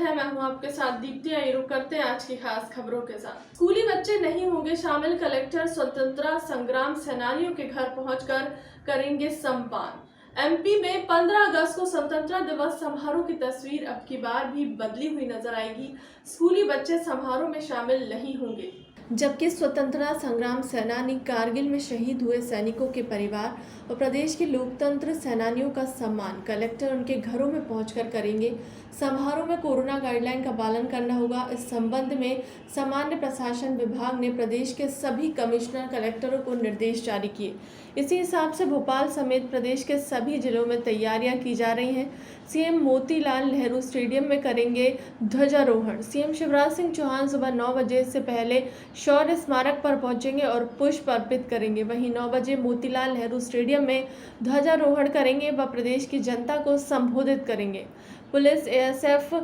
है, मैं हूं आपके साथ दीप्ति। आइए रुक करते हैं आज की खास खबरों के साथ। स्कूली बच्चे नहीं होंगे शामिल, कलेक्टर स्वतंत्रता संग्राम सेनानियों के घर पहुंचकर करेंगे सम्मान। एमपी में 15 अगस्त को स्वतंत्रता दिवस समारोह की तस्वीर अब की बार भी बदली हुई नजर आएगी। स्कूली बच्चे समारोह में शामिल नहीं होंगे, जबकि स्वतंत्रता संग्राम सेनानी, कारगिल में शहीद हुए सैनिकों के परिवार और प्रदेश के लोकतंत्र सेनानियों का सम्मान कलेक्टर उनके घरों में पहुंचकर करेंगे। समारोह में कोरोना गाइडलाइन का पालन करना होगा। इस संबंध में सामान्य प्रशासन विभाग ने प्रदेश के सभी कमिश्नर कलेक्टरों को निर्देश जारी किए। इसी हिसाब से भोपाल समेत प्रदेश के सभी जिलों में तैयारियां की जा रही हैं। सीएम मोतीलाल नेहरू स्टेडियम में करेंगे ध्वजारोहण। सीएम शिवराज सिंह चौहान सुबह 9 बजे से पहले शौर्य स्मारक पर पहुंचेंगे और पुष्प अर्पित करेंगे। वहीं 9 बजे मोतीलाल नेहरू स्टेडियम में ध्वजारोहण करेंगे व प्रदेश की जनता को संबोधित करेंगे। Police, ASF,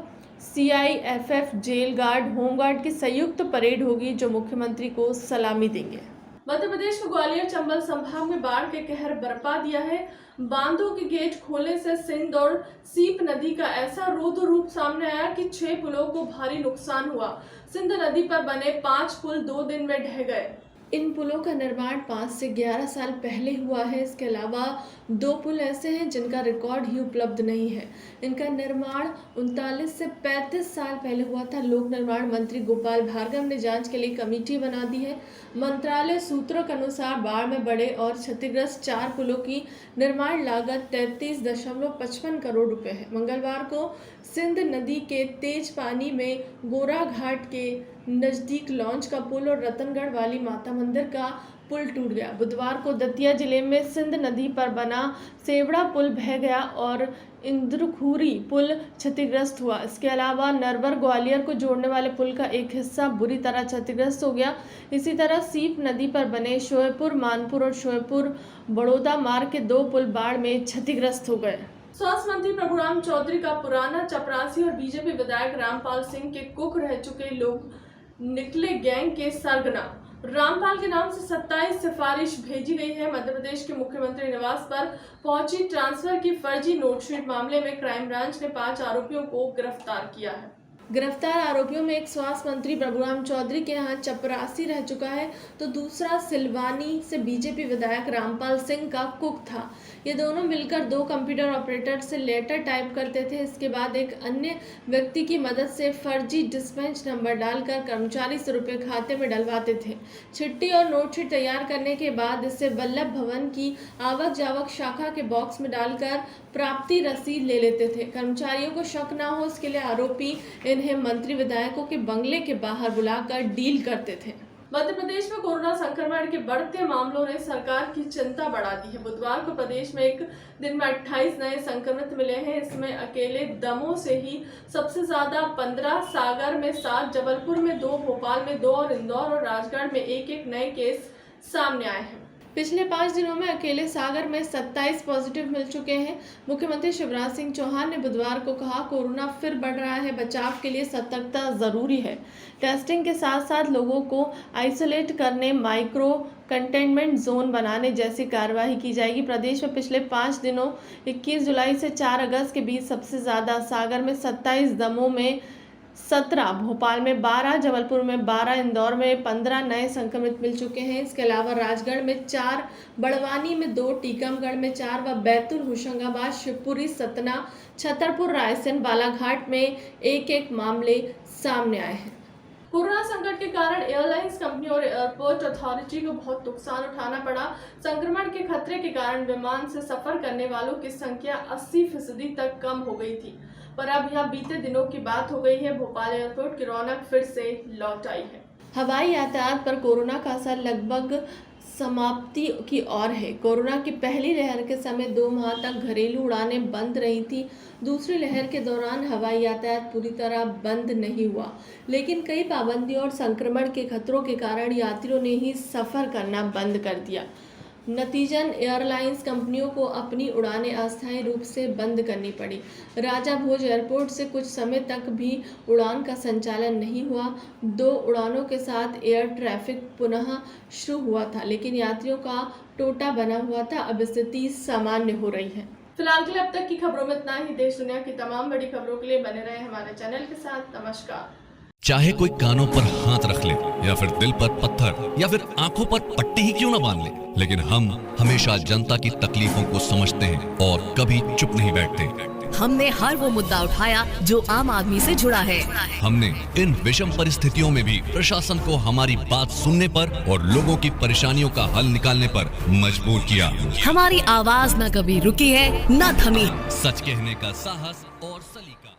CISF, jail guard, home guard की संयुक्त परेड होगी जो मुख्यमंत्री को सलामी देंगे। मध्य प्रदेश के ग्वालियर चंबल संभाग में बाढ़ के कहर बरपा दिया है। बांधों के गेट खोलने से सिंध और सीप नदी का ऐसा रौद्र रूप सामने आया कि 6 पुलों को भारी नुकसान हुआ। सिंध नदी पर बने 5 पुल 2 दिन में ढह गए। इन पुलों का निर्माण 5 से 11 साल पहले हुआ है। इसके अलावा 2 पुल ऐसे हैं जिनका रिकॉर्ड ही उपलब्ध नहीं है। इनका निर्माण 39 से 35 साल पहले हुआ था। लोक निर्माण मंत्री गोपाल भार्गव ने जांच के लिए कमेटी बना दी है। मंत्रालय सूत्रों के अनुसार बाढ़ में बड़े और क्षतिग्रस्त 4 पुलों की निर्माण लागत 33.55 करोड़ रुपए है। मंगलवार को सिंध नदी के तेज पानी में गोरा घाट के नजदीक लॉन्च का पुल और रतनगढ़ वाली माता मंदिर का पुल टूट गया। बुधवार को दतिया जिले में सिंध नदी पर बना सेवड़ा पुल बह गया और इंद्रखूरी पुल क्षतिग्रस्त हुआ। इसके अलावा नरवर ग्वालियर को जोड़ने वाले पुल का एक हिस्सा बुरी तरह क्षतिग्रस्त हो गया। इसी तरह सीप नदी पर बने शोएपुर मानपुर और शोएपुर बड़ौदा मार्ग के 2 पुल बाढ़ में क्षतिग्रस्त हो गए। स्वास्थ्य मंत्री प्रभुराम चौधरी का पुराना चपरासी और बीजेपी विधायक रामपाल सिंह के कुक रह चुके लोग निकले गैंग के सरगना। रामपाल के नाम से 27 सिफारिश भेजी गई है। मध्य प्रदेश के मुख्यमंत्री निवास पर पहुंची ट्रांसफर की फर्जी नोटशीट मामले में क्राइम ब्रांच ने 5 आरोपियों को गिरफ्तार किया है। गिरफ्तार आरोपियों में एक स्वास्थ्य मंत्री प्रभुराम चौधरी के यहाँ चपरासी रह चुका है, तो दूसरा सिलवानी से बीजेपी विधायक रामपाल सिंह का कुक था। ये दोनों मिलकर 2 कंप्यूटर ऑपरेटर से लेटर टाइप करते थे। इसके बाद एक अन्य व्यक्ति की मदद से फर्जी डिस्पैच नंबर डालकर कर्मचारी से रुपये खाते में डलवाते थे। चिट्ठी और नोटशीट तैयार करने के बाद इसे वल्लभ भवन की आवक जावक शाखा के बॉक्स में डालकर प्राप्ति रसीद ले लेते थे। कर्मचारियों को शक ना हो इसके लिए आरोपी इन्हें मंत्री विधायकों के बंगले के बाहर बुलाकर डील करते थे। मध्य प्रदेश में कोरोना संक्रमण के बढ़ते मामलों ने सरकार की चिंता बढ़ा दी है। बुधवार को प्रदेश में एक दिन में 28 नए संक्रमित मिले हैं। इसमें अकेले दमोह से ही सबसे ज्यादा 15, सागर में 7, जबलपुर में 2, भोपाल में 2 और इंदौर और राजगढ़ में 1-1 नए केस सामने आए हैं। पिछले 5 दिनों में अकेले सागर में 27 पॉजिटिव मिल चुके हैं। मुख्यमंत्री शिवराज सिंह चौहान ने बुधवार को कहा, कोरोना फिर बढ़ रहा है, बचाव के लिए सतर्कता जरूरी है। टेस्टिंग के साथ साथ लोगों को आइसोलेट करने, माइक्रो कंटेनमेंट जोन बनाने जैसी कार्यवाही की जाएगी। प्रदेश में पिछले 5 दिनों 21 जुलाई से 4 अगस्त के बीच सबसे ज्यादा सागर में 27, दमोह में 17, भोपाल में 12, जबलपुर में 12, इंदौर में 15 नए संक्रमित मिल चुके हैं। इसके अलावा राजगढ़ में 4, बड़वानी में 2, टीकमगढ़ में 4 व बैतूल, होशंगाबाद, शिवपुरी, सतना, छतरपुर, रायसेन, बालाघाट में 1-1 मामले सामने आए हैं। कोरोना संकट के कारण एयरलाइंस कंपनी और एयरपोर्ट अथॉरिटी को बहुत नुकसान उठाना पड़ा। संक्रमण के खतरे के कारण विमान से सफर करने वालों की संख्या 80% तक कम हो गई थी, पर अब यह बीते दिनों की बात हो गई है। भोपाल एयरपोर्ट की रौनक फिर से लौट आई है। हवाई यातायात पर कोरोना का असर लगभग समाप्ति की ओर है। कोरोना की पहली लहर के समय 2 माह तक घरेलू उड़ानें बंद रही थी। दूसरी लहर के दौरान हवाई यातायात पूरी तरह बंद नहीं हुआ, लेकिन कई पाबंदियों और संक्रमण के खतरों के कारण यात्रियों ने ही सफर करना बंद कर दिया। नतीजन एयरलाइंस कंपनियों को अपनी उड़ानें अस्थायी रूप से बंद करनी पड़ी। राजा भोज एयरपोर्ट से कुछ समय तक भी उड़ान का संचालन नहीं हुआ। 2 उड़ानों के साथ एयर ट्रैफिक पुनः शुरू हुआ था, लेकिन यात्रियों का टोटा बना हुआ था। अब स्थिति सामान्य हो रही है। फिलहाल के लिए अब तक की खबरों में इतना ही। देश दुनिया की तमाम बड़ी खबरों के लिए बने रहे हमारे चैनल के साथ। नमस्कार। चाहे कोई कानों पर हाथ रख ले या फिर दिल पर पत्थर या फिर आंखों पर पट्टी ही क्यों ना बांध ले, लेकिन हम हमेशा जनता की तकलीफों को समझते हैं और कभी चुप नहीं बैठते। हमने हर वो मुद्दा उठाया जो आम आदमी से जुड़ा है। हमने इन विषम परिस्थितियों में भी प्रशासन को हमारी बात सुनने पर और लोगों की परेशानियों का हल निकालने पर मजबूर किया। हमारी आवाज न कभी रुकी है न थमी। सच कहने का साहस और सलीका।